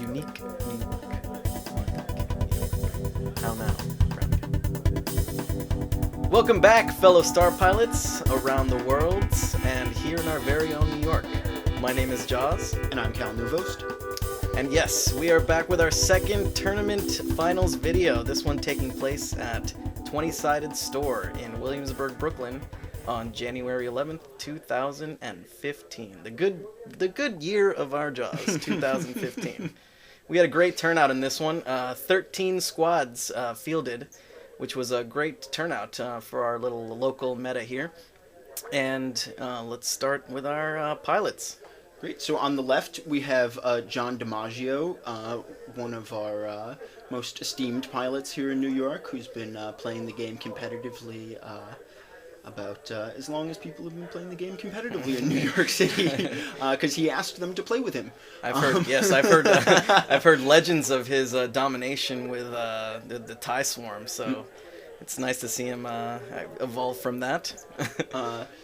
Unique New York. How now, friend? Welcome back, fellow star pilots around the world and here in our very own New York. My name is Jaws. And I'm Cal Neuvost. And yes, we are back with our second tournament finals video. This one taking place at 20-Sided Store in Williamsburg, Brooklyn on January 11th, 2015. The good year of our Jaws, 2015. We had a great turnout in this one. 13 squads fielded, which was a great turnout for our little local meta here. And let's start with our pilots. Great. So on the left, we have John DiMaggio, one of our most esteemed pilots here in New York, who's been playing the game competitively about as long as people have been playing the game competitively in New York City, because he asked them to play with him. I've heard legends of his domination with the TIE Swarm, so it's nice to see him evolve from that.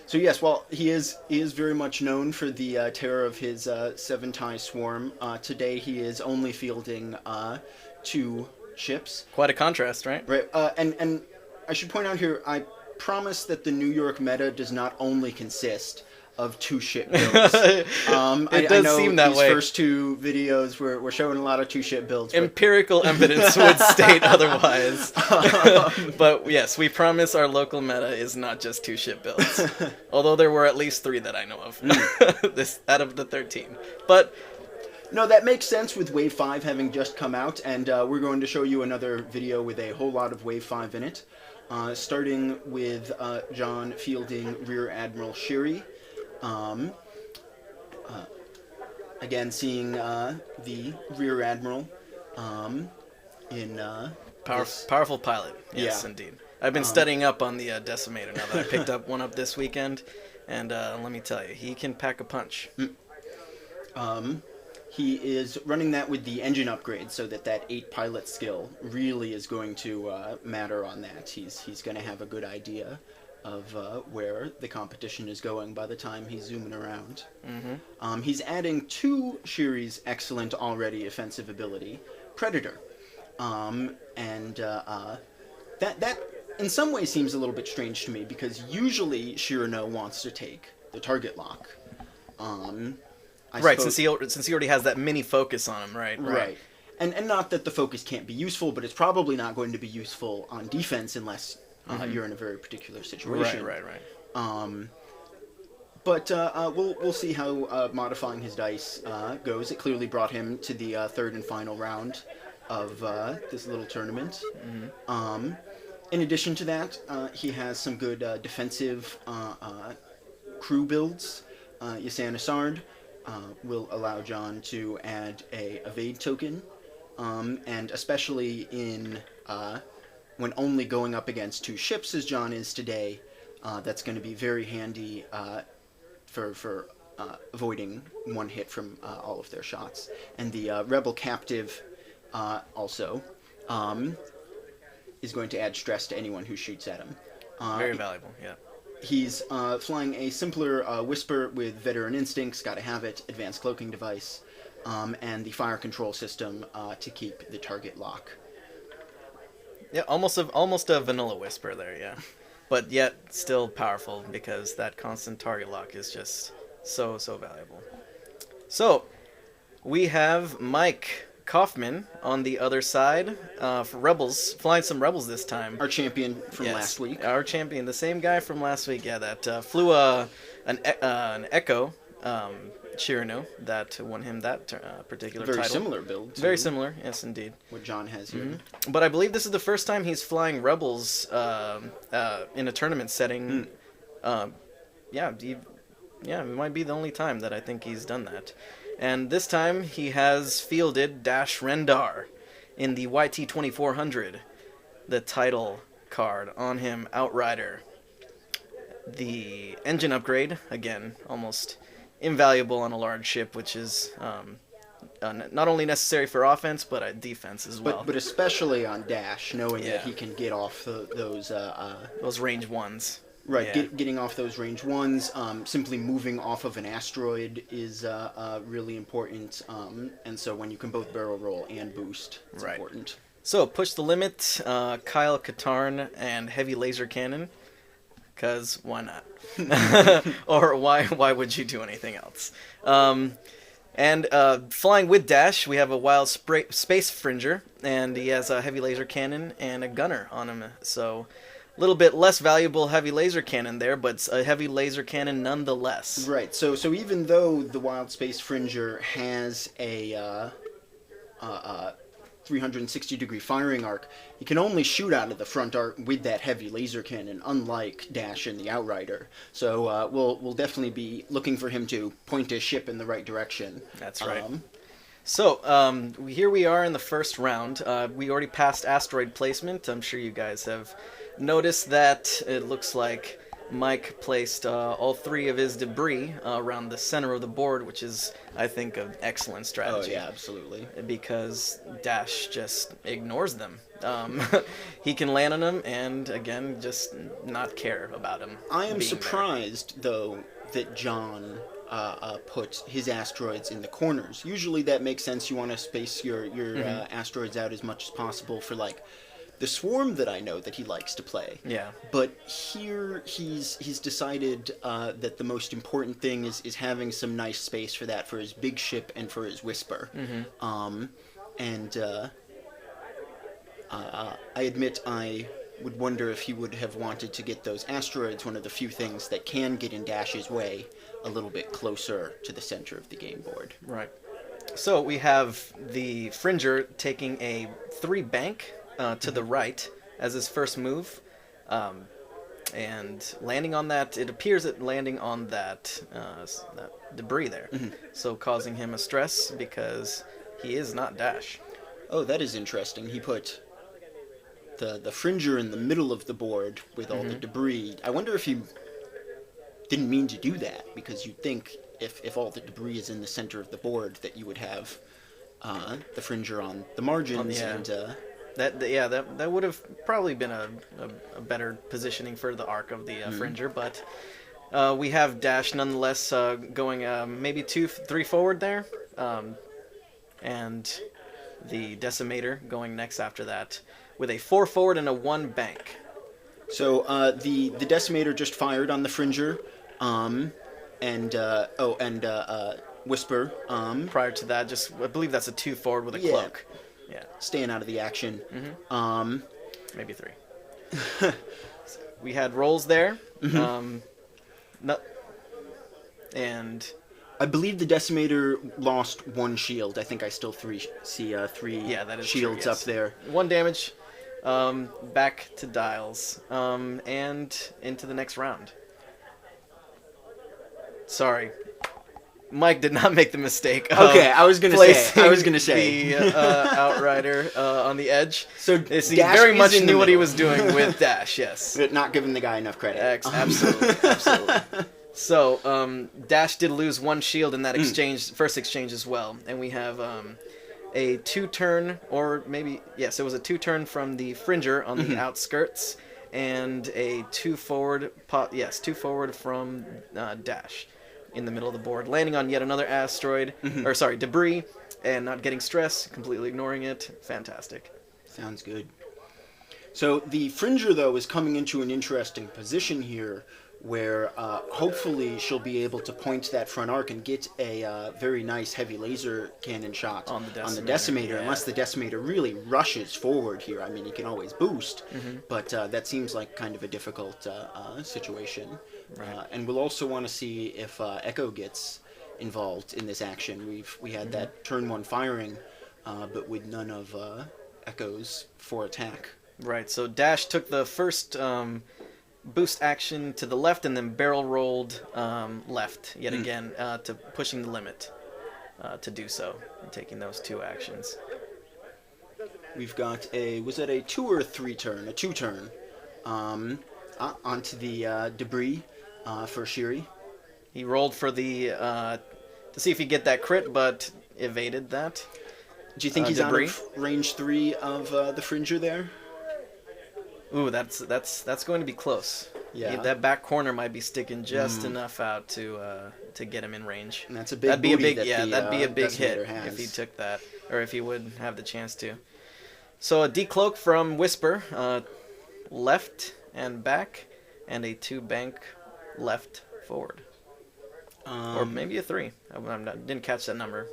So yes, well, he is very much known for the terror of his 7 TIE Swarm. Today he is only fielding 2 ships. Quite a contrast, right? Right, and I should point out here, I promise that the New York meta does not only consist of 2 ship builds. It does seem that way. These first 2 videos we're showing a lot of 2 ship builds. Empirical evidence would state otherwise. But yes, we promise our local meta is not just 2 ship builds. Although there were at least 3 that I know of. This out of the 13. But no, that makes sense with Wave 5 having just come out, and we're going to show you another video with a whole lot of Wave 5 in it. Starting with John fielding Rear Admiral Shiri. Again, seeing the Rear Admiral in powerful pilot. Yes, yeah. Indeed. I've been studying up on the Decimator now that I picked one up this weekend, and let me tell you, he can pack a punch. He is running that with the engine upgrade, so that 8 pilot skill really is going to matter on that. He's going to have a good idea of where the competition is going by the time he's zooming around. Mm-hmm. He's adding 2 Shiri's excellent already offensive ability, Predator, and that in some ways seems a little bit strange to me, because usually Shirano wants to take the target lock. Right, since he already has that mini focus on him, right? Right. And not that the focus can't be useful, but it's probably not going to be useful on defense unless you're in a very particular situation. Right. But we'll see how modifying his dice goes. It clearly brought him to the 3rd and final round of this little tournament. Mm-hmm. In addition to that, he has some good defensive crew builds. Yasan Assard will allow John to add a evade token, and especially in when only going up against 2 ships as John is today, that's going to be very handy for avoiding 1 hit from all of their shots. And the Rebel Captive also is going to add stress to anyone who shoots at him. Very valuable, yeah. He's flying a simpler Whisper with Veteran Instincts, gotta have it, Advanced Cloaking Device, and the Fire Control System to keep the target lock. Yeah, almost a vanilla Whisper there, yeah. But yet still powerful, because that constant target lock is just so valuable. So, we have Mike Kaufman on the other side for Rebels, flying some Rebels this time. Our champion from last week. Our champion, the same guy from last week, yeah, that flew an Echo Shirano that won him that particular title. Very similar build. Very similar, yes, indeed. What John has here. Mm-hmm. But I believe this is the first time he's flying Rebels in a tournament setting. It might be the only time that I think he's done that. And this time he has fielded Dash Rendar in the YT-2400, the title card on him, Outrider. The engine upgrade, again, almost invaluable on a large ship, which is not only necessary for offense, but defense as well. But especially on Dash, knowing that he can get off those range ones. Right, Yeah. getting off those range ones, simply moving off of an asteroid is really important, and so when you can both barrel roll and boost, it's Right. important. So, push the limit, Kyle Katarn and heavy laser cannon, because why not? Or why would you do anything else? And flying with dash, we have a wild space fringer, and he has a heavy laser cannon and a gunner on him, so a little bit less valuable heavy laser cannon there, but a heavy laser cannon nonetheless. Right, so even though the Wild Space Fringer has a 360-degree firing arc, he can only shoot out of the front arc with that heavy laser cannon, unlike Dash and the Outrider. So we'll definitely be looking for him to point his ship in the right direction. That's right. So, here we are in the first round. We already passed asteroid placement. I'm sure you guys have noticed that it looks like Mike placed all three of his debris around the center of the board, which is, I think, an excellent strategy. Oh, yeah, absolutely. Because Dash just ignores them. He can land on them and, again, just not care about him. I am being surprised, though, that John put his asteroids in the corners. Usually that makes sense. You want to space your asteroids out as much as possible for, like, the swarm that I know that he likes to play. Yeah. But here he's decided that the most important thing is having some nice space for that, for his big ship and for his whisper. I admit I would wonder if he would have wanted to get those asteroids, one of the few things that can get in Dash's way, a little bit closer to the center of the game board. Right. So we have the Fringer taking a 3 bank to the right as his first move, and landing on that. It appears that landing on that debris there, so causing him a stress because he is not Dash. Oh, that is interesting. He put the Fringer in the middle of the board with all the debris. I wonder if he didn't mean to do that, because you'd think if all the debris is in the center of the board that you would have the Fringer on the margins and... That would have probably been a better positioning for the arc of the Fringer, but we have Dash nonetheless going maybe 2-3 forward there, and the Decimator going next after that with a 4 forward and a 1 bank. So the Decimator just fired on the Fringer, Whisper. Prior to that, I believe that's a 2 forward with a cloak. Yeah, staying out of the action. Maybe 3. We had rolls there. And I believe the Decimator lost 1 shield. I think I still see 3 that is shields true, yes. up there. 1 damage. Back to dials. And into the next round. Sorry. Mike did not make the mistake of I was gonna say the Outrider on the edge. So he Dash very much in the knew what he middle. was doing with Dash, yes. But not giving the guy enough credit. Absolutely. So, Dash did lose 1 shield in that first exchange as well. And we have a 2-turn, or maybe, yes, it was a 2-turn from the Fringer on the outskirts, and a 2 forward, 2 forward from Dash in the middle of the board, landing on yet another asteroid, debris, and not getting stress, completely ignoring it. Fantastic. Sounds good. So the Fringer, though, is coming into an interesting position here, where hopefully she'll be able to point that front arc and get a very nice heavy laser cannon shot on the Decimator, unless the Decimator really rushes forward here. I mean, he can always boost, but that seems like kind of a difficult situation. Right. And we'll also want to see if Echo gets involved in this action. We had that turn 1 firing, but with none of Echo's for attack. Right, so Dash took the first boost action to the left and then barrel rolled left yet again to pushing the limit to do so, and taking those 2 actions. We've got was that a 2 or a 3 turn? A 2 turn onto the debris for Shiri. He rolled for the to see if he'd get that crit, but evaded that. Do you think he's debris? out of range 3 of the Fringer there? Ooh, that's going to be close. Yeah. That back corner might be sticking just enough out to get him in range. And that's a big that'd be a booty big that the, that'd be a big Decimator hit has. if he took that, or if he would have the chance to. So a decloak from Whisper, left and back, and a 2 bank left forward, or maybe a 3. Didn't catch that number.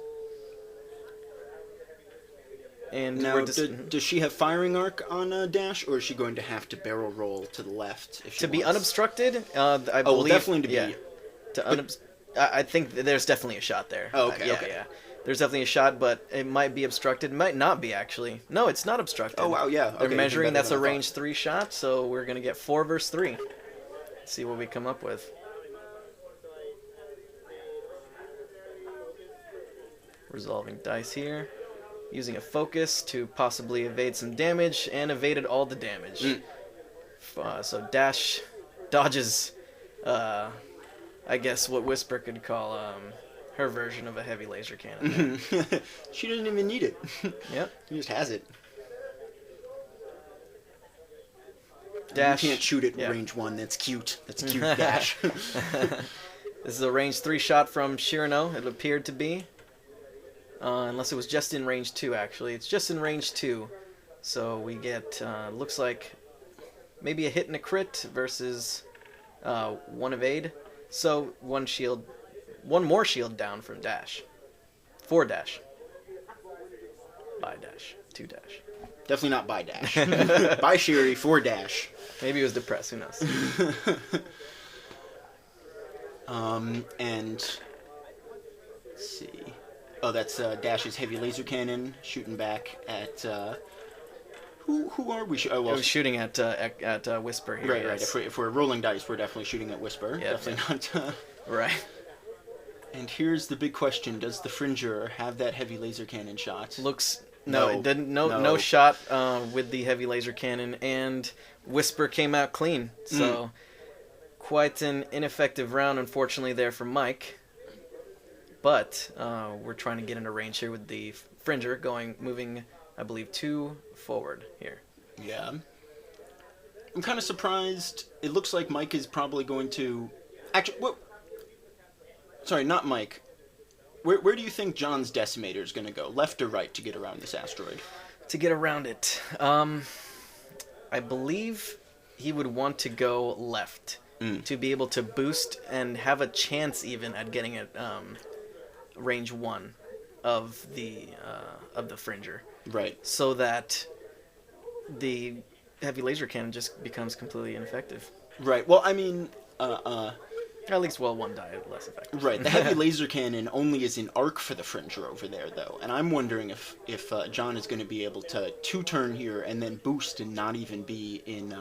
And now, does she have firing arc on Dash, or is she going to have to barrel roll to the left if she to be wants? unobstructed? I believe, well, definitely to be. Yeah, I think there's definitely a shot there. Oh, okay. Yeah. There's definitely a shot, but it might be obstructed. It might not be, actually. No, it's not obstructed. Oh, wow, yeah. They're okay, measuring. That's a range 3 shot, so we're going to get 4 versus 3. Let's see what we come up with. Resolving dice here. Using a focus to possibly evade some damage, and evaded all the damage. So Dash dodges, I guess what Whisper could call her version of a heavy laser cannon. She doesn't even need it. Yep. She just has it. Dash. You can't shoot at range 1. That's cute. That's cute, Dash. This is a range 3 shot from Shirano, it appeared to be. Unless it was just in range 2, actually. It's just in range 2. So we get, looks like maybe a hit and a crit versus 1 evade. So 1 more shield down from Dash. 4 Dash. By Dash. 2 Dash. Definitely not by Dash. By Shiri, 4 Dash. Maybe he was depressed, who knows. And let's see. Oh, that's Dash's heavy laser cannon shooting back at who are we? I was shooting at Whisper here. Right, yes. right. If we're rolling dice, we're definitely shooting at Whisper. Yeah, definitely not. Right. And here's the big question: does the Fringer have that heavy laser cannon shot? Looks it didn't. No shot with the heavy laser cannon, and Whisper came out clean. So quite an ineffective round, unfortunately, there for Mike. But we're trying to get into range here with the Fringer moving, I believe, 2 forward here. Yeah. I'm kind of surprised. It looks like Mike is probably going to... Actually, sorry, not Mike. Where do you think John's Decimator is going to go? Left or right to get around this asteroid? To get around it, I believe he would want to go left to be able to boost and have a chance even at getting it... range 1 of the Fringer, right? So that the heavy laser cannon just becomes completely ineffective. Right. Well, I mean, at least 1 die less effective. Right. The heavy laser cannon only is in arc for the Fringer over there, though, and I'm wondering if John is going to be able to 2-turn here and then boost and not even be in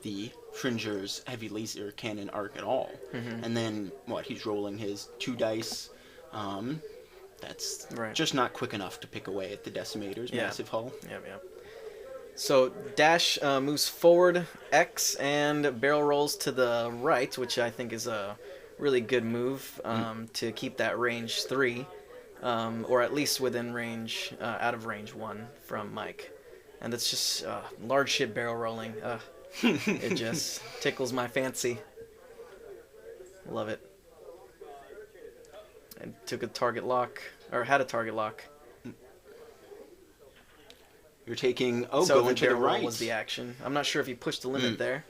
the Fringer's heavy laser cannon arc at all, and then he's rolling his 2 dice. That's just not quick enough to pick away at the Decimator's massive hull. Yeah. So Dash moves forward X and barrel rolls to the right, which I think is a really good move to keep that range 3, or at least within range, out of range 1 from Mike. And that's just large ship barrel rolling. It just tickles my fancy. Love it. And took a target lock, or had a target lock. You're taking, so going to the right. Was the action. I'm not sure if he pushed the limit there.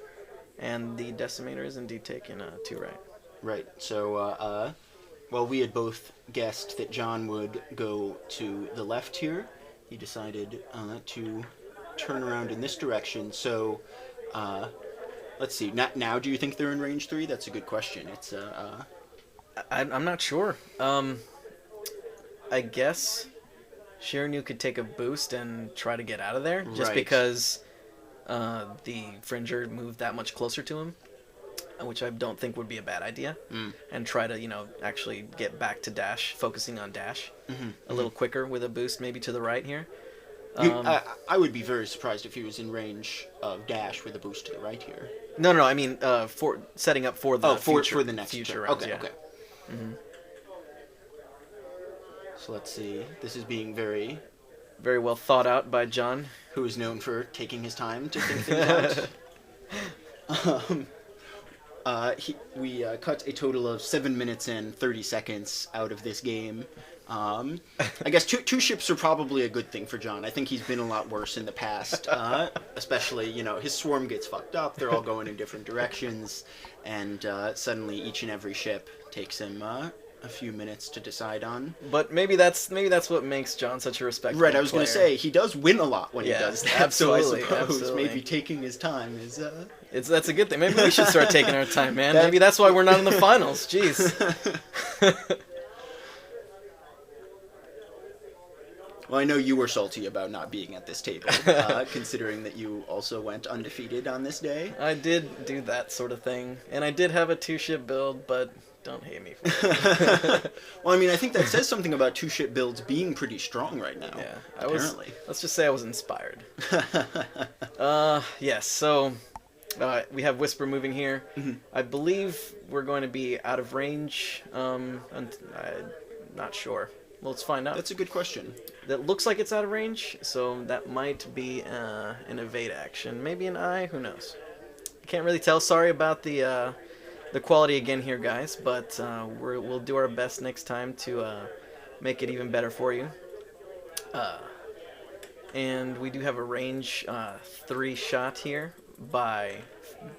And the Decimator is indeed taking 2 right. Right, so, we had both guessed that John would go to the left here. He decided to turn around in this direction, so, let's see. Now do you think they're in range 3? That's a good question. It's, I'm not sure. I guess Shiranu could take a boost and try to get out of there, just because the Fringer moved that much closer to him, which I don't think would be a bad idea, and try to, actually get back to Dash, focusing on Dash a little quicker with a boost maybe to the right here. I would be very surprised if he was in range of Dash with a boost to the right here. No, I mean, for setting up for the for the next future turn. rounds. Okay. So let's see. This is being very well thought out by John, who is known for taking his time to think things out. we cut a total of 7 minutes and 30 seconds out of this game. I guess two ships are probably a good thing for John. I think he's been a lot worse in the past, especially, his swarm gets fucked up, they're all going in different directions, and suddenly each and every ship takes him a few minutes to decide on. But maybe that's what makes John such a respectable Right, I was going to player. say, he does win a lot when he does that, absolutely, so I suppose absolutely. maybe taking his time is... That's a good thing. Maybe we should start taking our time, man. Maybe that's why we're not in the finals. Jeez. Well, I know you were salty about not being at this table, considering that you also went undefeated on this day. I did do that sort of thing, and I did have a 2-ship build, but don't hate me for it. Well, I mean, I think that says something about 2-ship builds being pretty strong right now. Yeah, apparently. Let's just say I was inspired. Yes, so we have Whisper moving here. Mm-hmm. I believe we're going to be out of range. I'm not sure. Well, let's find out. That's a good question. That looks like it's out of range, so that might be an evade action. Maybe an eye, who knows? I can't really tell. Sorry about the quality again here, guys, but we'll do our best next time to make it even better for you. And we do have a range 3 shot here by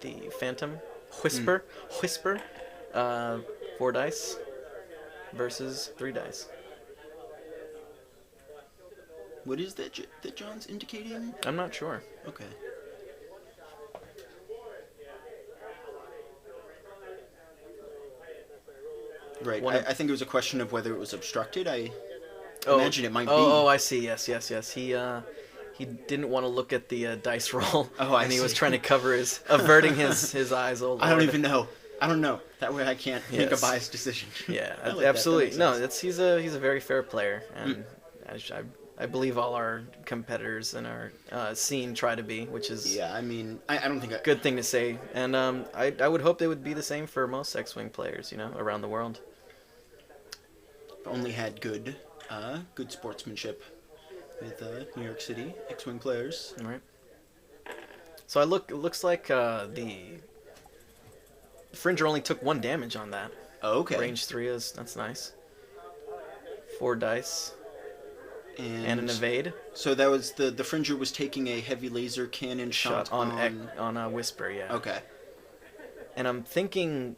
the Phantom Whisper. Whisper. 4 dice versus 3 dice. What is that John's indicating? I'm not sure. Okay. Right. I think it was a question of whether it was obstructed. I imagine it might be. Oh, I see. Yes. He didn't want to look at the dice roll, and he was trying to cover averting his eyes. Oh, Lord. I don't even know. I don't know. That way I can't make a biased decision. Yeah, like absolutely. No, he's a very fair player, and I believe all our competitors in our scene try to be, which is I mean, I don't think a good thing to say. And I would hope they would be the same for most X-Wing players, around the world. Only had good sportsmanship with New York City X-Wing players. All right. So it looks like the Fringer only took 1 damage on that. Oh, okay. Range 3 that's nice. 4 dice. And an evade. So that was the Fringer was taking a heavy laser cannon shot on a Whisper, yeah. Okay. And I'm thinking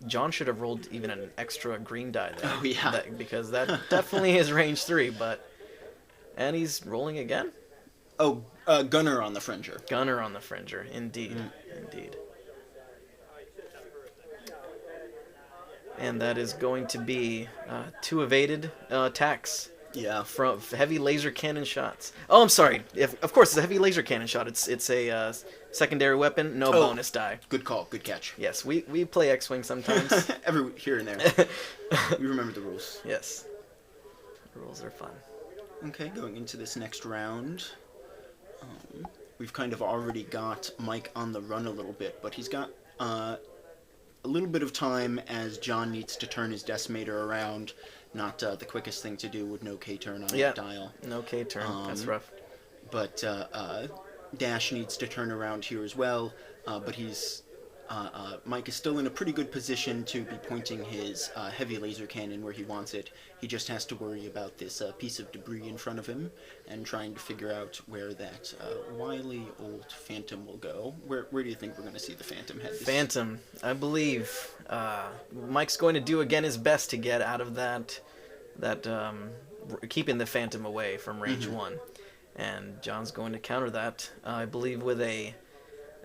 John should have rolled even an extra green die there. Oh yeah. Because that definitely is range 3, and he's rolling again. Oh, Gunner on the Fringer. Gunner on the Fringer, indeed, indeed. And that is going to be 2 evaded attacks. Yeah. From heavy laser cannon shots. Oh, I'm sorry. Of course, it's a heavy laser cannon shot. It's a secondary weapon. No bonus die. Good call. Good catch. Yes, we play X-Wing sometimes. Every here and there. We remember the rules. Yes. The rules are fun. Okay, going into this next round, we've kind of already got Mike on the run a little bit, but he's got a little bit of time as John needs to turn his Decimator around. Not the quickest thing to do with no K-turn on that dial. No K-turn. That's rough. But Dash needs to turn around here as well. But Mike is still in a pretty good position to be pointing his heavy laser cannon where he wants it. He just has to worry about this piece of debris in front of him and trying to figure out where that wily old Phantom will go. Where do you think we're going to see the Phantom head? Phantom, I believe Mike's going to do again his best to get out of that keeping the Phantom away from range 1. And John's going to counter that, I believe, with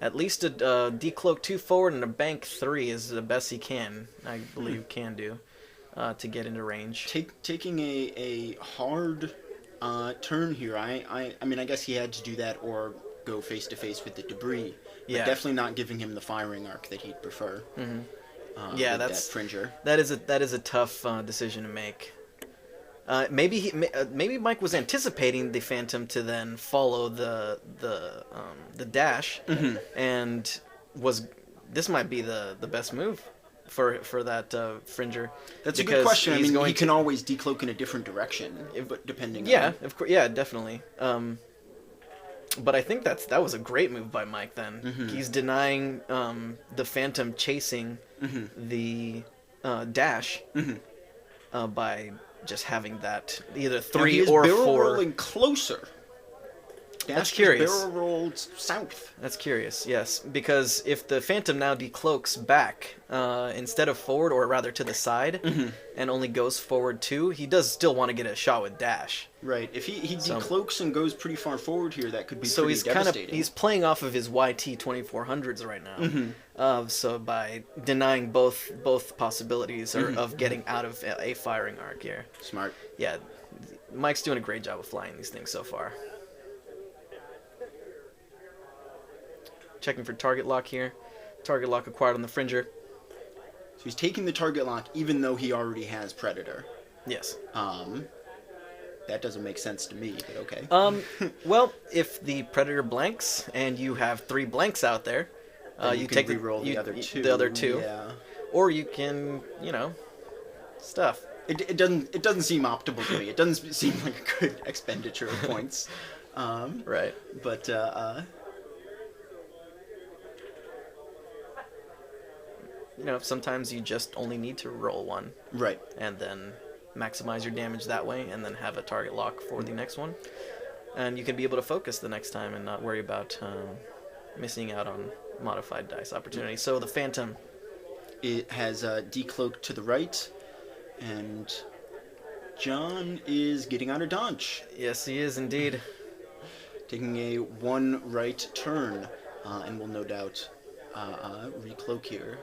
at least a decloak 2 forward and a bank 3 is the best he can, I believe, can do to get into range. Taking a hard turn here. I mean, I guess he had to do that or go face to face with the debris. But definitely not giving him the firing arc that he'd prefer. That's that Fringer. That is a tough decision to make. Maybe Mike was anticipating the Phantom to then follow the dash, and this might be the best move for that Fringer. That's a good question. I mean, he can always decloak in a different direction, but depending. Yeah, of course. Yeah, definitely. But I think that was a great move by Mike then. Mm-hmm. He's denying the Phantom chasing the dash by just having that either 3 or 4. Barrel rolling closer. That's curious. Barrel rolled south. That's curious, yes. Because if the Phantom now decloaks back, instead of forward, or rather to the side, and only goes forward 2, he does still want to get a shot with dash. Right. If he decloaks and goes pretty far forward here, that could be pretty devastating. He's playing off of his YT 2400s right now. So by denying both possibilities of getting out of a firing arc here. Smart. Yeah, Mike's doing a great job of flying these things so far. Checking for target lock here. Target lock acquired on the Fringer. So he's taking the target lock even though he already has Predator. Yes. That doesn't make sense to me, but okay. Well, if the Predator blanks and you have 3 blanks out there, you take re-roll the other 2. The other 2. Yeah. Or you can, stuff. It doesn't seem optimal to me. It doesn't seem like a good expenditure of points. Right. But sometimes you just only need to roll 1. Right. And then maximize your damage that way, and then have a target lock for the next one. And you can be able to focus the next time and not worry about missing out on modified dice opportunity. So the Phantom. It has decloaked to the right, and John is getting out of dodge. Yes, he is indeed. Taking a 1 right turn, and will no doubt recloak here.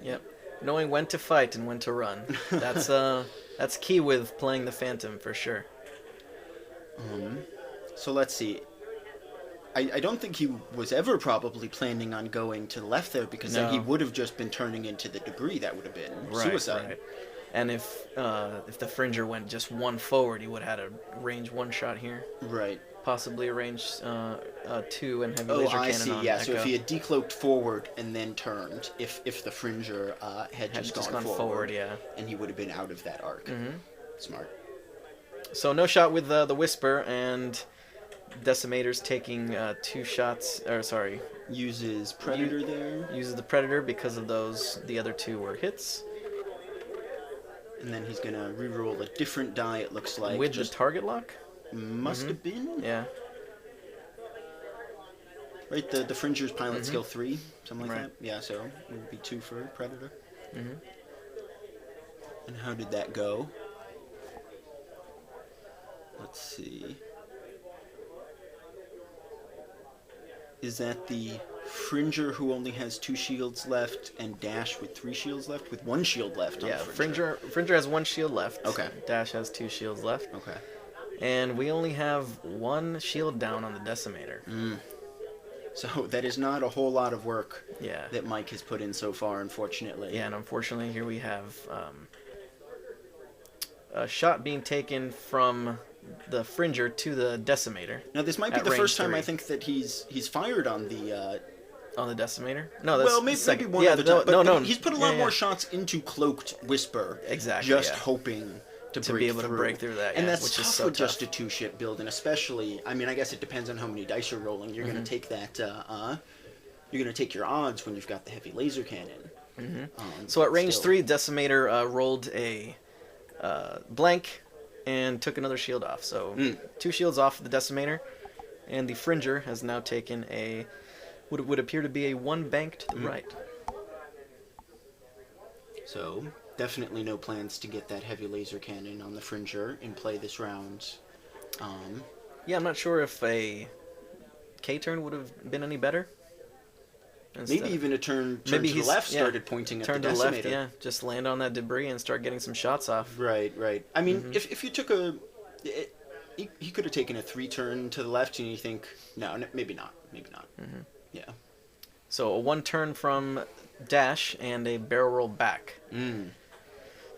Yep. Knowing when to fight and when to run. That's key with playing the Phantom for sure. So let's see. I don't think he was ever probably planning on going to the left there, because then he would have just been turning into the debris. That would have been suicide. Right. And if the Fringer went just 1 forward, he would have had a range 1 shot here. Right. Possibly a range 2 and heavy laser cannon on I see. Yeah. Echo. So if he had decloaked forward and then turned, if the Fringer had just gone forward, yeah, and he would have been out of that arc. Smart. So no shot with the Whisper, and Decimator's taking 2 shots. Or sorry, Uses Predator there. Uses the Predator because of the other 2 were hits. And then he's gonna re-roll a different die. It looks like with the target lock. Must have been. Yeah. Right. The Fringer's pilot skill 3, something like that. Yeah. So it would be 2 for Predator. And how did that go? Let's see. Is that the Fringer who only has 2 shields left, and Dash with 3 shields left, with 1 shield left? Yeah, Fringer has 1 shield left. Okay. Dash has 2 shields left. Okay. And we only have 1 shield down on the Decimator. So that is not a whole lot of work. Yeah. That Mike has put in so far, unfortunately. Yeah, and unfortunately here we have a shot being taken from the Fringer to the Decimator. Now this might be the first time I think that he's fired on the Decimator. No, that's maybe one other time. But no, he's put a lot more shots into Cloaked Whisper. Exactly. Just hoping to be able to break through that. And that's which tough is so with just a 2-ship build, and especially, I mean, I guess it depends on how many dice you're rolling. You're gonna take that. You're gonna take your odds when you've got the heavy laser cannon. So at range 3, Decimator rolled a blank and took another shield off. So 2 shields off the Decimator, and the Fringer has now taken a would appear to be a 1 bank to the right. So definitely no plans to get that heavy laser cannon on the Fringer in play this round. Yeah, I'm not sure if a K-turn would have been any better. Maybe even a turn to the left started pointing at the Decimator. Turn to the left, yeah. Just land on that debris and start getting some shots off. Right. I mean, if you took he could have taken a 3-turn to the left, and you think, no, maybe not. Yeah. So a 1 turn from Dash and a barrel roll back.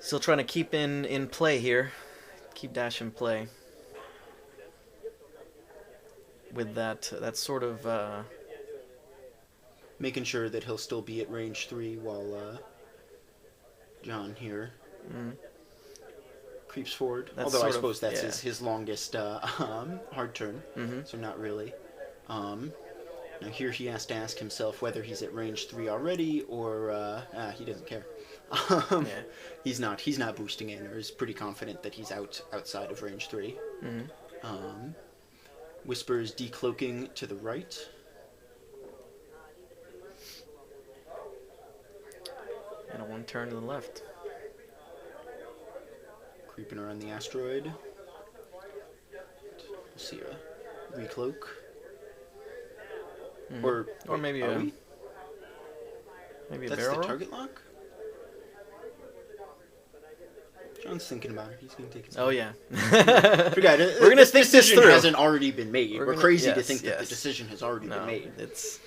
Still trying to keep in play here. Keep Dash in play. With that sort of... making sure that he'll still be at range 3 while John here creeps forward. Although I suppose that's his longest hard turn, so not really. Now here he has to ask himself whether he's at range 3 already, or he doesn't care. Yeah. He's not boosting in, or is pretty confident that he's outside of range 3. Mm-hmm. Whisper is decloaking to the right. And a 1 turn to the left. Creeping around the asteroid. We'll see a recloak. Mm-hmm. Or maybe are a we? maybe a That's barrel the roll? target lock? John's thinking about it. He's going to take it. Oh yeah. Forget it. We're gonna think this decision through. hasn't already been made. We're crazy to yes, think that the yes. decision has already No, been made. this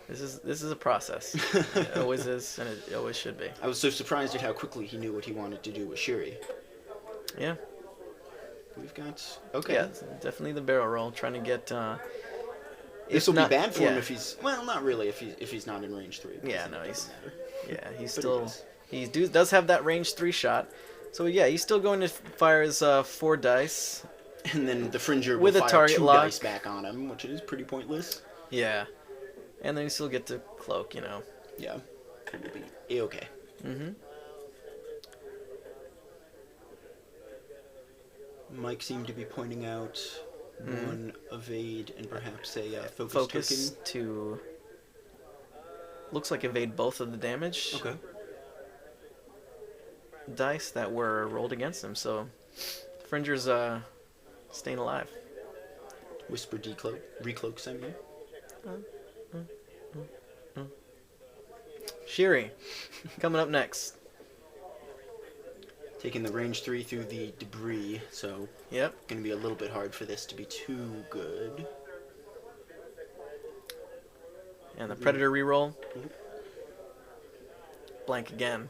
is a process. It always is, and it always should be. I was so surprised at how quickly he knew what he wanted to do with Shiri. Yeah. We've got okay. Yeah, it's definitely the barrel roll, trying to get. This will be bad for him yeah. if he's not really if he's not in range 3. Yeah, no, It he's doesn't matter. yeah, he's But still it is. does have that range 3 shot. So yeah, he's still going to fire his 4 dice. And then the Fringer With will a fire target 2 lock. dice back on him, which is pretty pointless. Yeah, and then you still get to cloak, you know. Yeah, it will be A-okay. Mm-hmm. Mike seemed to be pointing out one evade and perhaps a focus Focus to. Looks like evade both of the damage token. Okay. dice that were rolled against him. So, Fringer's staying alive. Whisper decloak, recloaks, I mean. Shiri, coming up next. Taking the range 3 through the debris, so Yep. going to be a little bit hard for this to be too good. And the Predator reroll. Blank again.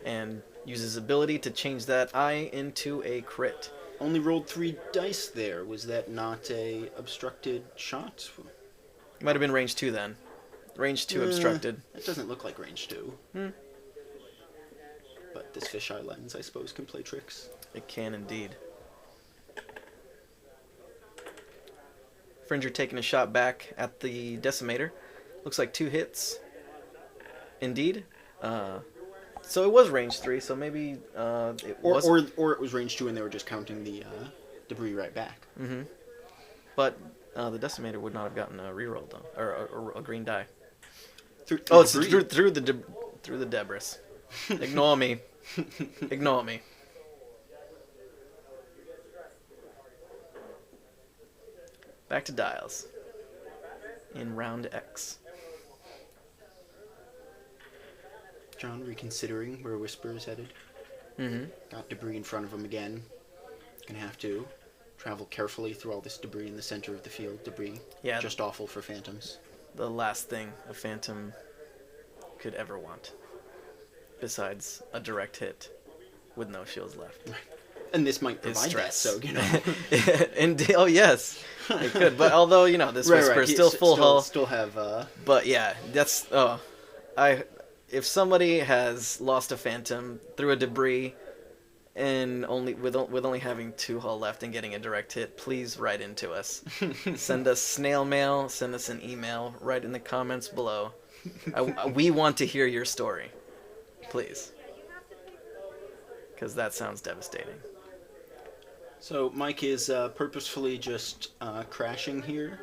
And uses ability to change that eye into a crit. Only rolled 3 dice there. Was that not a obstructed shot? Might have been range 2 then. Range 2 obstructed. That doesn't look like range 2. Hmm. But this fisheye lens, I suppose, can play tricks. It can indeed. Fringer taking a shot back at the Decimator. Looks like 2 hits. Indeed. So it was range 3, so maybe it was. Or it was range 2 and they were just counting the debris right back. Mm-hmm. But the Decimator would not have gotten a reroll though, or a green die. Through It's debris. through the debris. Ignore me. Ignore me. Back to dials. In round X. John reconsidering where Whisper is headed. Mm-hmm. Got debris in front of him again. Gonna have to travel carefully through all this debris in the center of the field. Debris. Yeah. Just awful for Phantoms. The last thing a Phantom could ever want. Besides a direct hit with no shields left. And this might Is provide that, stress. so, you know. Oh, yes. It could. But although, you know, this Whisper is He still full hull. Still have, But yeah, that's if somebody has lost a Phantom through a debris and with only having 2 hull left and getting a direct hit, please write into us. Send us snail mail, send us an email, write in the comments below. We want to hear your story. Please. Because that sounds devastating. So Mike is purposefully just crashing here.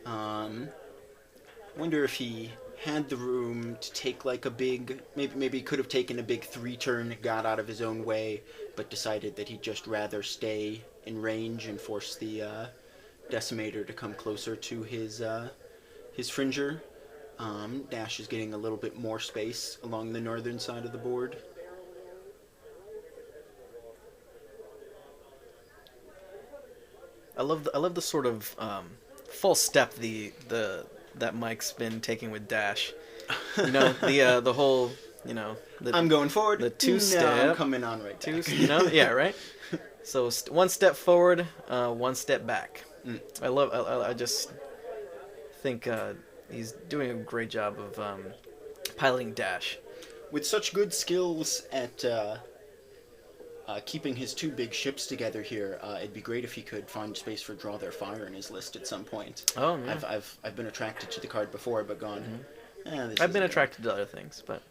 Wonder if he had the room to take like a big, maybe he could have taken a big 3-turn, got out of his own way, but decided that he'd just rather stay in range and force the Decimator to come closer to his Fringer. Dash is getting a little bit more space along the northern side of the board. I love the sort of false step that Mike's been taking with Dash. You know, the whole, you know, I'm going forward. the 2-step. No, I'm coming on right back. You know, yeah, right. So 1 step forward, 1 step back. I just think he's doing a great job of piloting Dash. With such good skills at keeping his two big ships together here. It'd be great if he could find space for Draw Their Fire in his list at some point. Oh, yeah. I've been attracted to the card before, but gone. I've been attracted to other things, but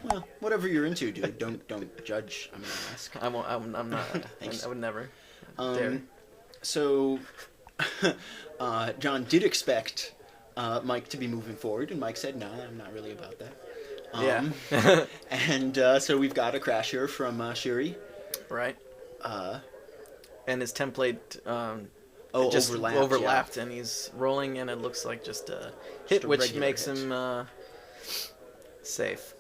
well, whatever you're into, dude. Don't judge. I'm gonna ask. I'm not. I would never dare. So, John did expect Mike to be moving forward, and Mike said, "No, I'm not really about that." Yeah. And so we've got a crash here from Shiri. Right. And his template just overlapped, and he's rolling, and it looks like just a hit, which makes him safe.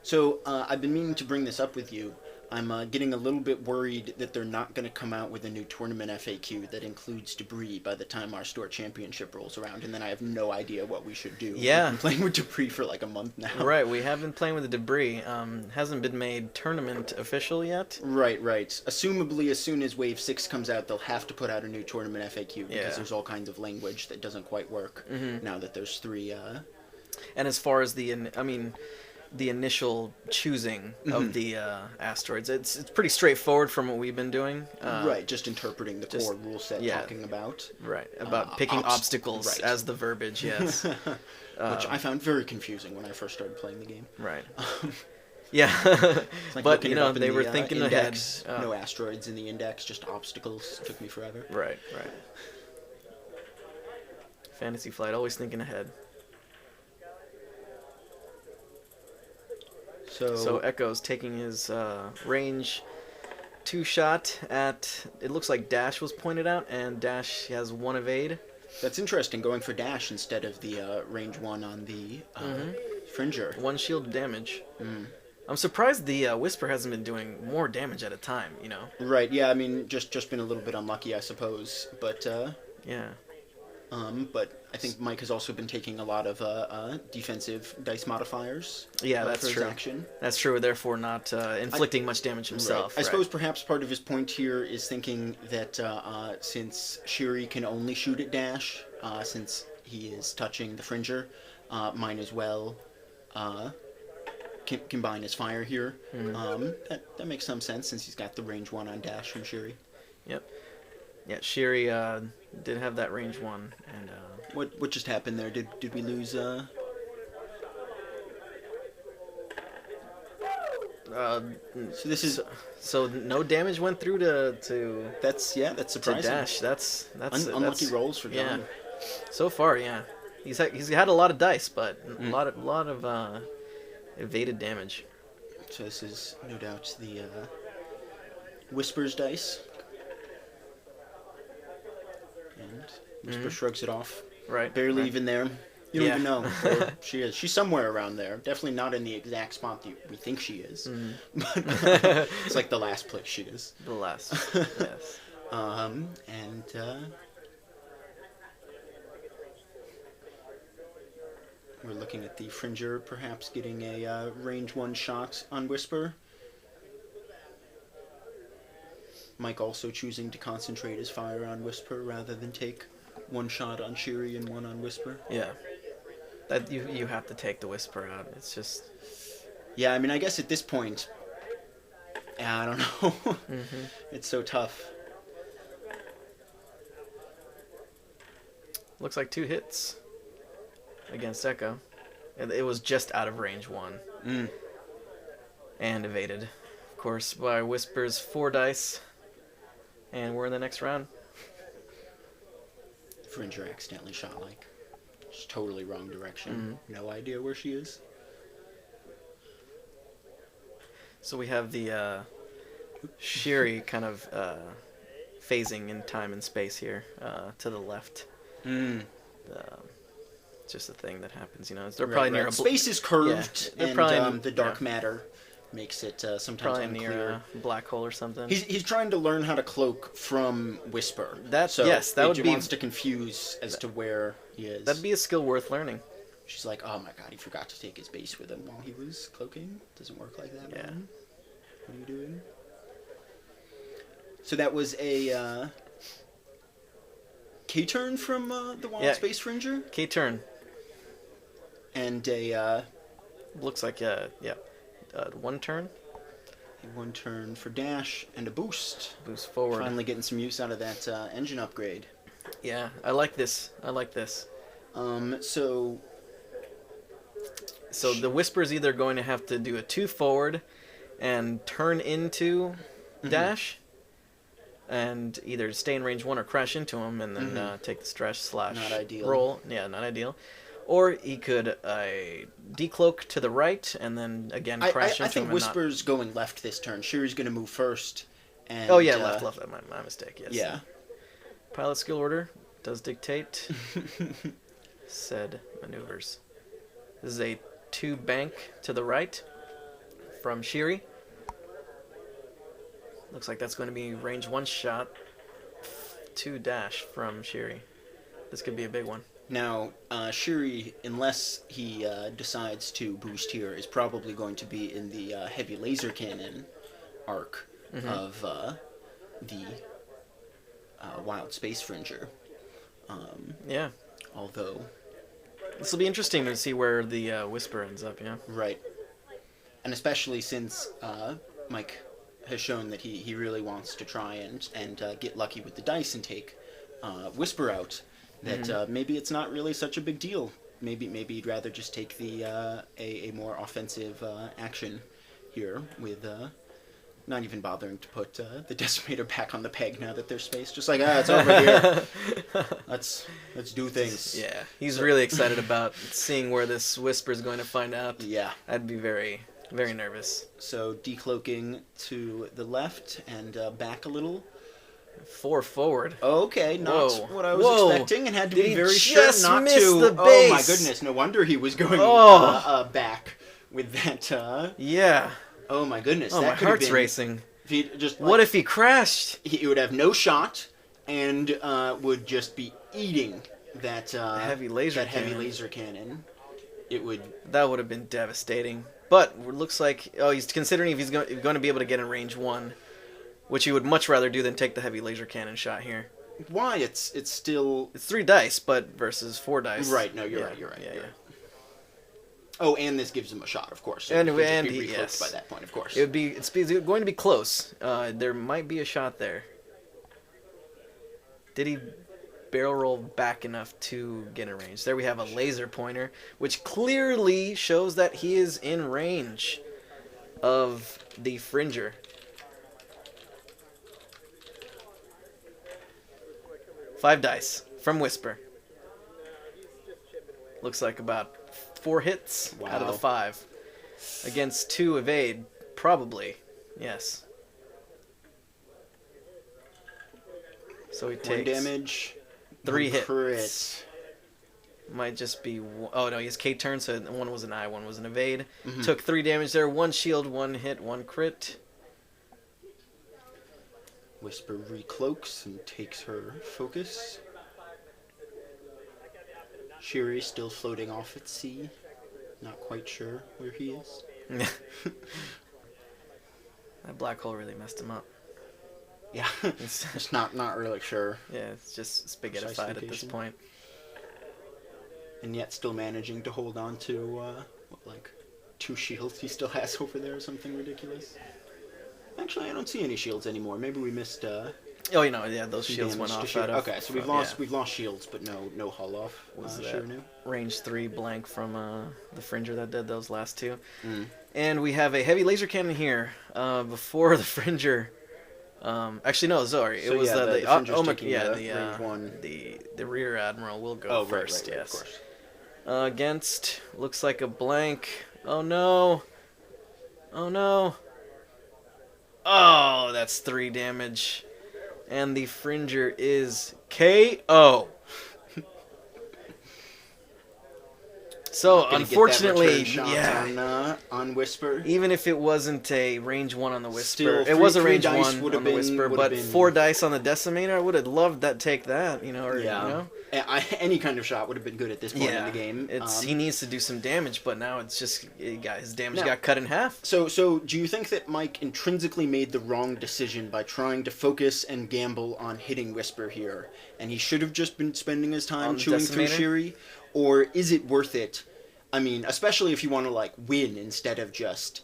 So I've been meaning to bring this up with you. I'm getting a little bit worried that they're not going to come out with a new tournament FAQ that includes debris by the time our store championship rolls around, and then I have no idea what we should do. Yeah. We've been playing with debris for like a month now. Right, we have been playing with the debris. Hasn't been made tournament official yet. Right. Assumably, as soon as Wave 6 comes out, they'll have to put out a new tournament FAQ because there's all kinds of language that doesn't quite work now that there's 3... And as far as the initial choosing of the asteroids, it's pretty straightforward from what we've been doing. Right, just interpreting the core rule set, talking about. Right, about picking obstacles as the verbiage, yes. Which I found very confusing when I first started playing the game. Right. Yeah, like but they were thinking index, ahead. No asteroids in the index, just obstacles. Took me forever. Right. Fantasy Flight, always thinking ahead. So Echo's taking his range 2 shot at, it looks like Dash was pointed out, and Dash has 1 evade. That's interesting, going for Dash instead of the range 1 on the Fringer. 1 shield damage. I'm surprised the Whisper hasn't been doing more damage at a time, Right, yeah, I mean, just been a little bit unlucky, I suppose, but... yeah. But I think Mike has also been taking a lot of defensive dice modifiers. Yeah, that's for his true. Action. That's true. Therefore, not inflicting much damage himself. Right. I suppose perhaps part of his point here is thinking that since Shiri can only shoot at Dash, since he is touching the Fringer, might as well combine his fire here. That makes some sense since he's got the range 1 on Dash from Shiri. Yep. Yeah, Shiri did have that range 1, and what just happened there? Did we lose? So this is so no damage went through to that's surprising. To Dash. That's unlucky rolls for John. Yeah. So far, yeah, he's had a lot of dice, but a lot of evaded damage. So this is no doubt the Whisper's dice. And Whisper shrugs it off. Right. Barely even there. You don't even know where she is. She's somewhere around there. Definitely not in the exact spot that we think she is. But it's like the last place she is. The last. Yes. And we're looking at the Fringer perhaps getting a range 1 shot on Whisper. Mike also choosing to concentrate his fire on Whisper rather than take 1 shot on Shiri and 1 on Whisper. Yeah. That you have to take the Whisper out. It's just... Yeah, I mean, I guess at this point... I don't know. It's so tough. Looks like 2 hits against Echo. It was just out of range 1. And evaded, of course, by Whisper's 4 dice. And we're in the next round. Fringer accidentally shot like just totally wrong direction. No idea where she is. So we have the Shiri kind of phasing in time and space here to the left. It's just a thing that happens, They're probably near a space is curved, and the dark matter matter makes it sometimes probably unclear. Near a black hole or something. He's trying to learn how to cloak from Whisper. That would be, wants to confuse as to where he is. That'd be a skill worth learning. She's like, oh my god, he forgot to take his base with him while he was cloaking. Doesn't work like that. Yeah. Man. What are you doing? So that was a K-turn from the Wild Space Fringer? K-turn. And a... looks like, 1 turn. One turn for dash and a boost. Boost forward. Finally getting some use out of that engine upgrade. Yeah, I like this. I like this. So the Whisper's either going to have to do a 2 forward and turn into dash, and either stay in range 1 or crash into him and then take the stretch / Not ideal. roll. Yeah, not ideal. Or he could decloak to the right and then again crash into him. I think Whisper's going left this turn. Shuri's going to move first. And, oh yeah, left. My mistake. Yes. Yeah. Pilot skill order does dictate said maneuvers. This is a 2 bank to the right from Shiri. Looks like that's going to be range 1 shot. 2 dash from Shiri. This could be a big one. Now, Shuri, unless he decides to boost here, is probably going to be in the heavy laser cannon arc of the Wild Space Fringer. Yeah. Although... This will be interesting to see where the Whisper ends up, yeah. Right. And especially since Mike has shown that he really wants to try and get lucky with the dice and take Whisper out, that maybe it's not really such a big deal. Maybe he'd rather just take the a more offensive action here with not even bothering to put the Decimator back on the peg now that there's space. Just like, it's over here. Let's do things. Yeah, he's really excited about seeing where this Whisper's going to find out. Yeah. I'd be very, very nervous. So decloaking to the left and back a little. 4 forward. Okay, not what I was expecting, and had to be very sure not miss to. The oh my goodness! No wonder he was going back with that. Yeah. Oh my goodness! Oh, that my could heart's have been, racing. If he just what if he crashed? He would have no shot, and would just be eating that heavy laser cannon. It would. That would have been devastating. But it looks like he's considering if he's going to be able to get in range 1. Which he would much rather do than take the heavy laser cannon shot here. Why? It's still... It's 3 dice, but versus 4 dice. Right, no, you're right. Yeah. Oh, and this gives him a shot, of course. So and yes. By that point, of course. It's going to be close. There might be a shot there. Did he barrel roll back enough to get in range? There we have a laser pointer, which clearly shows that he is in range of the Fringer. Five dice from Whisper. Looks like about 4 hits out of the 5. Against 2 evade, probably. Yes. So he takes 1 damage, 3 hits. Crit. Might just be... Oh, no, he has K turn, so 1 was an I, 1 was an evade. Took 3 damage there. 1 shield, 1 hit, 1 crit. Whisper recloaks and takes her focus. Shiri still floating off at sea. Not quite sure where he is. That black hole really messed him up. Yeah, it's not really sure. Yeah, it's just spaghettified at this point. And yet still managing to hold on to, 2 shields he still has over there or something ridiculous. Actually, I don't see any shields anymore. Maybe we missed. Those shields went off. Okay, so we've lost shields, but no hull off. Was range 3 blank from the Fringer that did those last 2, and we have a heavy laser cannon here. Before the Fringer, actually no, sorry, it was the rear admiral will go first. Right, yes, of course. Against looks like a blank. Oh no! Oh no! Oh, that's 3 damage. And the Fringer is KO. So, unfortunately, on Whisper. Even if it wasn't a range 1 on the Whisper, Still, it was a range 1 on the Whisper, but 4 dice on the Decimator, I would have loved that. Take that, Any kind of shot would have been good at this point in the game. He needs to do some damage, but now it's just his damage got cut in half. So do you think that Mike intrinsically made the wrong decision by trying to focus and gamble on hitting Whisper here, and he should have just been spending his time chewing through Shiri? Or is it worth it? I mean, especially if you want to win instead of just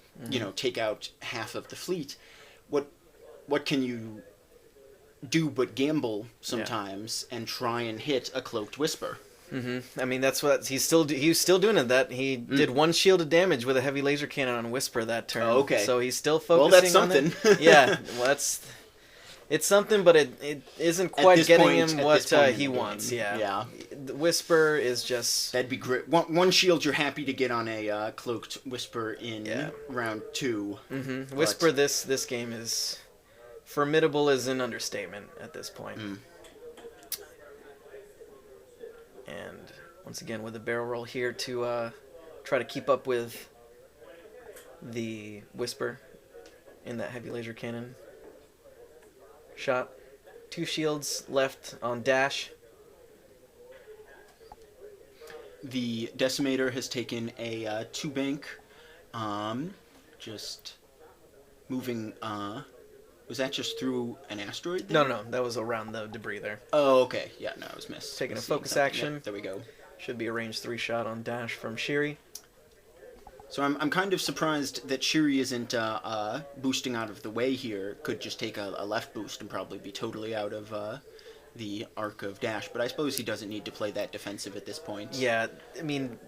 take out half of the fleet. What can you do but gamble sometimes and try and hit a cloaked whisper? I mean, that's what he's still doing it. That he did 1 shielded damage with a heavy laser cannon on Whisper that turn. Oh, okay. So he's still focusing. Well, that's something. Yeah, well, it's something, but it isn't quite getting him what he wants. Yeah. The Whisper is just... That'd be great. One shield you're happy to get on a cloaked Whisper in round 2. Whisper this game is... Formidable is an understatement at this point. And once again, with a barrel roll here to try to keep up with the Whisper in that heavy laser cannon shot. 2 shields left on Dash. The Decimator has taken a 2 bank. Just moving... Was that just through an asteroid there? No, that was around the debris there. Oh, okay. Yeah, no, I was missed. Taking a focus action. Yeah, there we go. Should be a range 3 shot on Dash from Shiri. So I'm kind of surprised that Shiri isn't boosting out of the way here. Could just take a left boost and probably be totally out of the arc of Dash. But I suppose he doesn't need to play that defensive at this point. Yeah, I mean...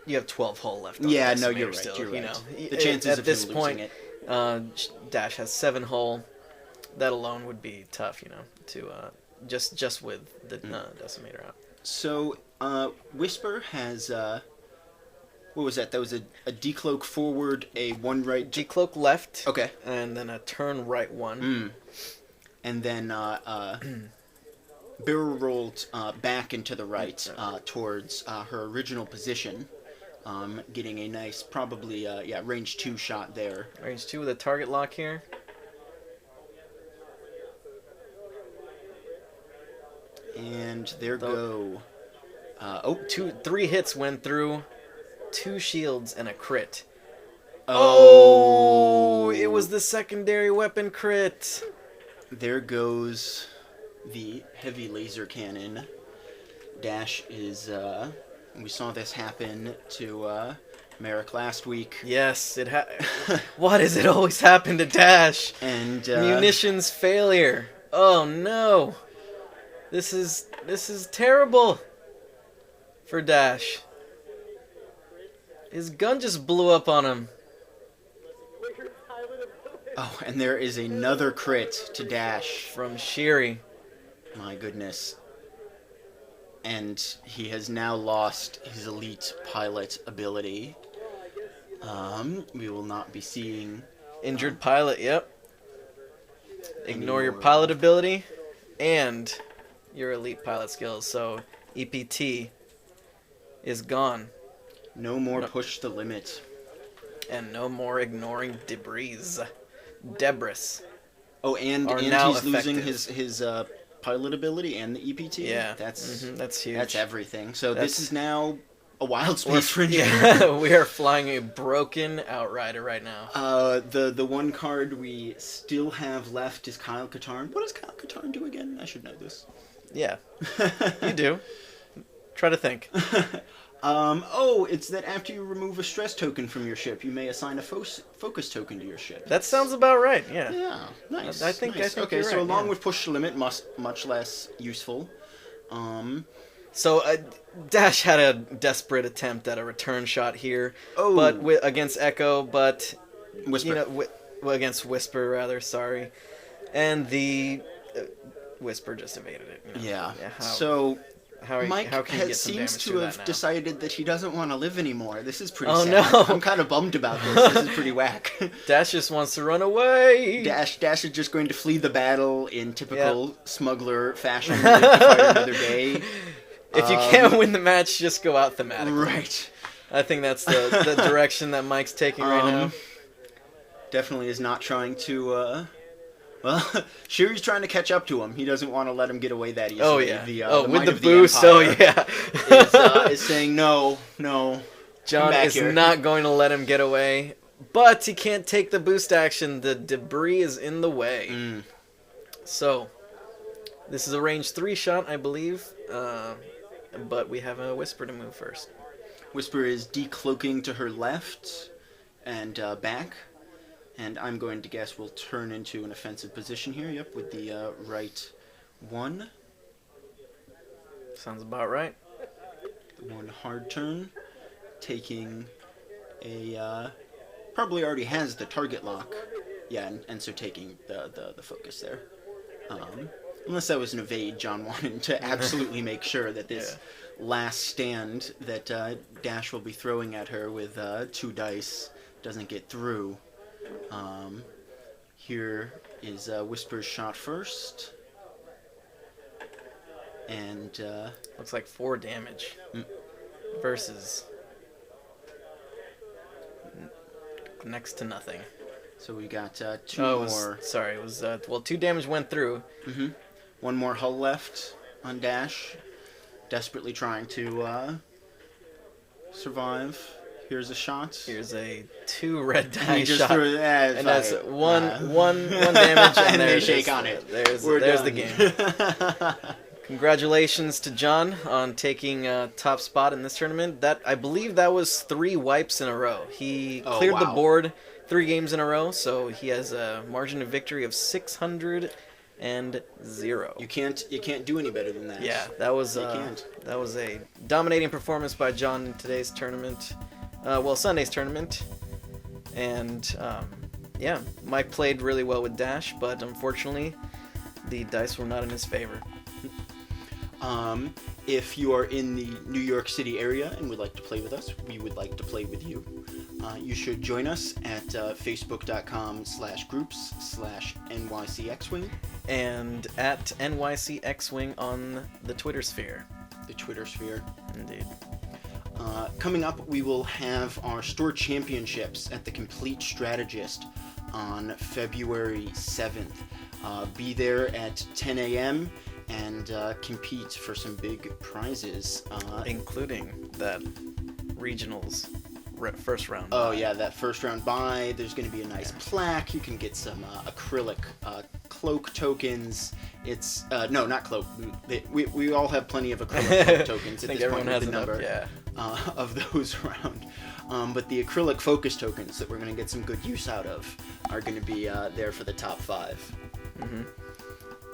You have 12 hull left on Yeah, the no, you're right. still, You're right. You know. The chances at of this him point, losing it. Dash has 7 hull. That alone would be tough, to just with the Decimator out. So Whisper has what was that? That was a decloak forward, a 1 right. Decloak left. Okay. And then a turn right 1. And then barrel rolled back into the right towards her original position. Getting a nice, probably, range 2 shot there. Range 2 with a target lock here. And there go. 3 hits went through. 2 shields and a crit. Oh! It was the secondary weapon crit. There goes the heavy laser cannon. Dash is... We saw this happen to Merrick last week. Yes, Why does it always happen to Dash? And munitions failure. Oh no, this is terrible for Dash. His gun just blew up on him. Oh, and there is another crit to Dash from Shiri. My goodness. And he has now lost his elite pilot ability. We will not be seeing... Injured pilot, yep. Ignore your pilot ability and your elite pilot skills. So EPT is gone. No more push the limit. And no more ignoring debris. Oh, and he's losing his pilot ability and the EPT. Yeah, that's huge. That's everything. So this is now a wild space for you. Yeah, we are flying a broken Outrider right now. The one card we still have left is Kyle Katarn. What does Kyle Katarn do again? I should know this. Yeah, you do. Try to think. It's that after you remove a stress token from your ship, you may assign a focus token to your ship. That sounds about right, yeah. Yeah, nice. I think okay, you're so right, along with push the limit, much less useful. So Dash had a desperate attempt at a return shot here, but against Echo, but Whisper. Against Whisper rather. Sorry, and the Whisper just evaded it. Yeah. Mike seems to have decided that he doesn't want to live anymore. This is pretty sad. No. I'm kind of bummed about this. This is pretty whack. Dash just wants to run away. Dash is just going to flee the battle in typical smuggler fashion. Live to fight another day. If you can't win the match, just go out thematically. Right. I think that's the direction that Mike's taking right now. Definitely is not trying to... Well, Shiri's trying to catch up to him. He doesn't want to let him get away that easily. Oh, yeah. The with the boost, is saying, no. John is not going to let him get away. But he can't take the boost action. The debris is in the way. So, this is a range 3 shot, I believe. But we have a Whisper to move first. Whisper is decloaking to her left. and back. And I'm going to guess we'll turn into an offensive position here. Yep, with the right 1. Sounds about right. The 1 hard turn, taking a probably already has the target lock. Yeah, and so taking the focus there. Unless that was an evade, John wanted to absolutely make sure that this last stand that Dash will be throwing at her with 2 dice doesn't get through. Here is Whisper's shot first. And looks like 4 damage versus next to nothing. So we got 2 more. Sorry, it was 2 damage went through. 1 more hull left on Dash, desperately trying to survive. Here's a shot. Here's a 2 red die he just shot, threw, and that's one damage, and they shake on it. There's the game. Congratulations to John on taking top spot in this tournament. I believe that was 3 wipes in a row. He cleared the board 3 games in a row, so he has a margin of victory of 600-0. You can't do any better than that. Yeah, that was a dominating performance by John in today's tournament. Sunday's tournament. And yeah, Mike played really well with Dash, but unfortunately, the dice were not in his favor. If you are in the New York City area and would like to play with us, we would like to play with you. You should join us at facebook.com/groups/NYC X-Wing. And at NYC X-Wing on the Twitter sphere. The Twitter sphere. Indeed. Coming up, we will have our store championships at the Complete Strategist on February 7th. Be there at 10 a.m. and compete for some big prizes. Including that regionals first round. Oh, yeah, that first round buy. There's going to be a nice plaque. You can get some acrylic cloak tokens. It's no, not cloak. We all have plenty of acrylic cloak tokens at this point with the number of those around. But the acrylic focus tokens that we're going to get some good use out of are going to be there for the top 5. Mm-hmm. Do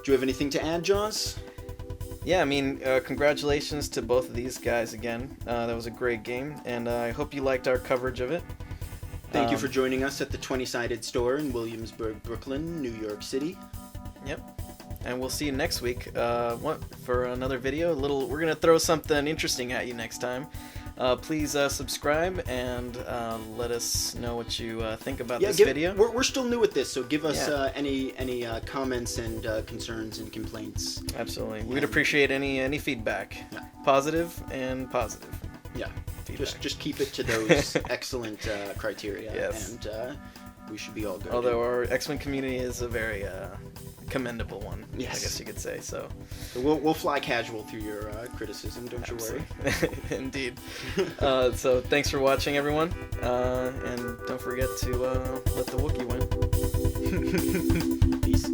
you have anything to add, Jaws? Yeah, I mean, congratulations to both of these guys again. That was a great game, and I hope you liked our coverage of it. Thank you for joining us at the 20-sided store in Williamsburg, Brooklyn, New York City. Yep. And we'll see you next week for another video. We're going to throw something interesting at you next time. Please subscribe and let us know what you think about this video. We're still new at this, so give us any comments and concerns and complaints. Absolutely. We'd appreciate any feedback. Yeah. Positive and positive. Yeah. Feedback. Just keep it to those excellent criteria, yes. And we should be all good. Although our X-Wing community is a very commendable one, yes. I guess you could say. So we'll fly casual through your criticism, don't you worry. Indeed. So thanks for watching, everyone, and don't forget to let the Wookiee win. Peace.